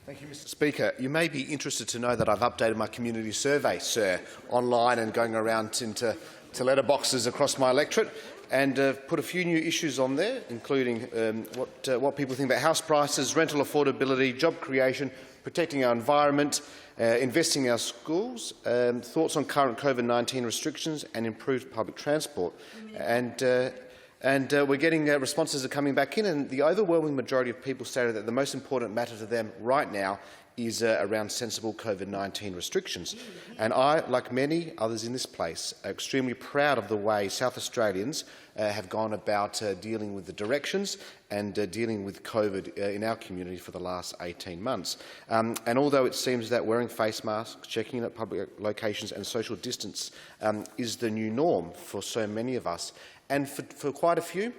Thank you, Mr Speaker. You may be interested to know that I've updated my community survey, sir, online and going around into letterboxes across my electorate, and put a few new issues on there, including what people think about house prices, rental affordability, job creation, protecting our environment, investing in our schools, thoughts on current COVID-19 restrictions and improved public transport. And we're getting responses are coming back in, and the overwhelming majority of people stated that the most important matter to them right now is around sensible COVID-19 restrictions. And I, like many others in this place, are extremely proud of the way South Australians have gone about dealing with the directions and dealing with COVID in our community for the last 18 months. And although it seems that wearing face masks, checking in at public locations and social distance is the new norm for so many of us, and for quite a few,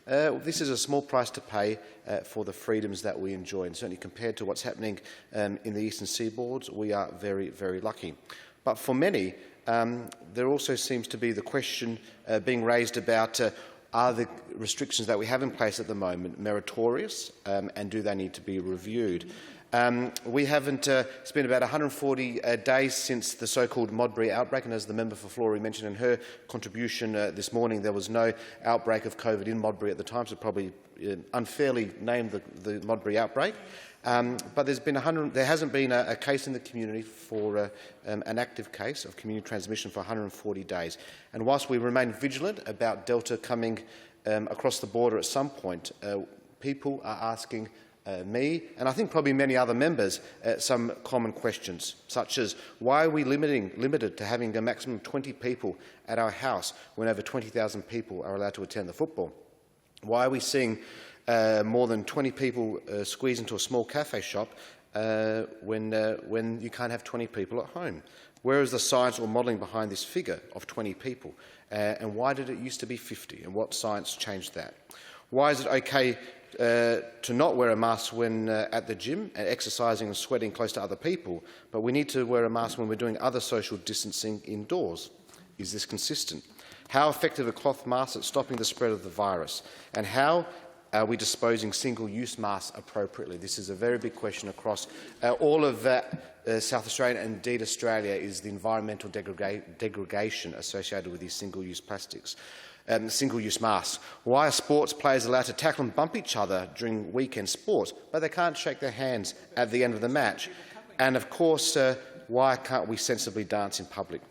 this is a small price to pay for the freedoms that we enjoy, and certainly compared to what's happening in the eastern seaboards, we are very, very lucky. But for many, there also seems to be the question being raised about are the restrictions that we have in place at the moment meritorious, and do they need to be reviewed? We haven't spent about 140 days since the so-called Modbury outbreak, and as the member for Flory mentioned in her contribution this morning, there was no outbreak of COVID in Modbury at the time, so probably unfairly named the Modbury outbreak. But there hasn't been a case in the community for an active case of community transmission for 140 days. And whilst we remain vigilant about Delta coming across the border at some point, people are asking me, and I think probably many other members, some common questions, such as why are we limited to having a maximum of 20 people at our house when over 20,000 people are allowed to attend the football? Why are we seeing more than 20 people squeeze into a small cafe shop when you can't have 20 people at home? Where is the science or modelling behind this figure of 20 people? And why did it used to be 50? And what science changed that? Why is it okay to not wear a mask when at the gym and exercising and sweating close to other people, but we need to wear a mask when we're doing other social distancing indoors? Is this consistent? How effective are cloth masks at stopping the spread of the virus? And how are we disposing single-use masks appropriately? This is a very big question across all of South Australia, and indeed Australia, is the environmental degradation associated with these single-use plastics. Single-use masks. Why are sports players allowed to tackle and bump each other during weekend sports, but they can't shake their hands at the end of the match? And of course, why can't we sensibly dance in public?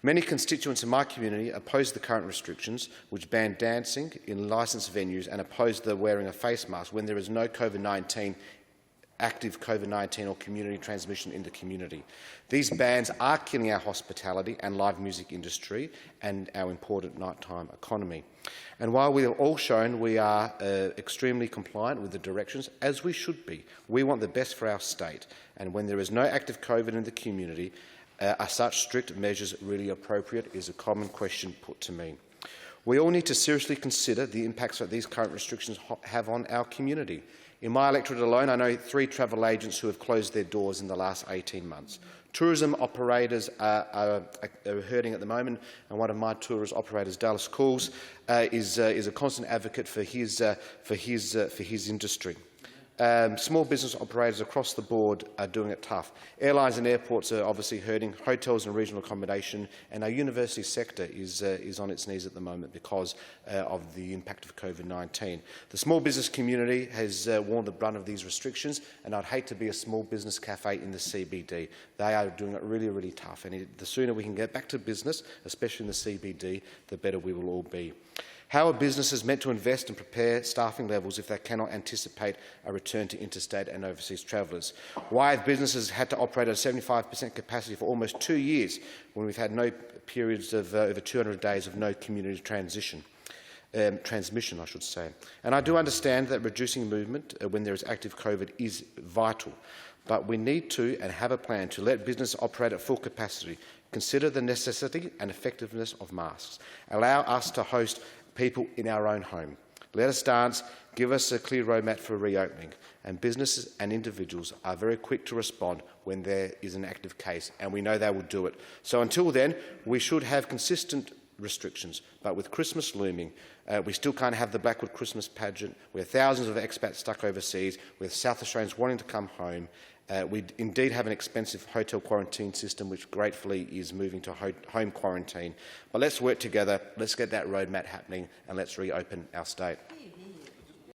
Many constituents in my community oppose the current restrictions, which ban dancing in licensed venues and oppose the wearing of face masks when there is no active COVID-19 or community transmission in the community. These bans are killing our hospitality and live music industry and our important nighttime economy. And while we have all shown we are extremely compliant with the directions, as we should be, we want the best for our state. And when there is no active COVID in the community, are such strict measures really appropriate, is a common question put to me. We all need to seriously consider the impacts that these current restrictions have on our community. In my electorate alone, I know 3 travel agents who have closed their doors in the last 18 months. Tourism operators are hurting at the moment, and one of my tourist operators, Dallas Cools, is a constant advocate for his industry. Small business operators across the board are doing it tough. Airlines and airports are obviously hurting, hotels and regional accommodation, and our university sector is on its knees at the moment because of the impact of COVID-19. The small business community has worn the brunt of these restrictions, and I'd hate to be a small business cafe in the CBD. They are doing it really, really tough, and the sooner we can get back to business, especially in the CBD, the better we will all be. How are businesses meant to invest and prepare staffing levels if they cannot anticipate a return to interstate and overseas travellers? Why have businesses had to operate at 75% capacity for almost 2 years when we've had no periods of over 200 days of no community transmission, I should say? And I do understand that reducing movement when there is active COVID is vital, but we need to and have a plan to let business operate at full capacity, consider the necessity and effectiveness of masks, allow us to host people in our own home. Let us dance, give us a clear roadmap for reopening, and businesses and individuals are very quick to respond when there is an active case, and we know they will do it. So until then, we should have consistent restrictions, but with Christmas looming, we still can't have the Blackwood Christmas pageant, with thousands of expats stuck overseas, with South Australians wanting to come home, We indeed have an expensive hotel quarantine system which gratefully is moving to home quarantine. But let's work together, let's get that roadmap happening and let's reopen our state.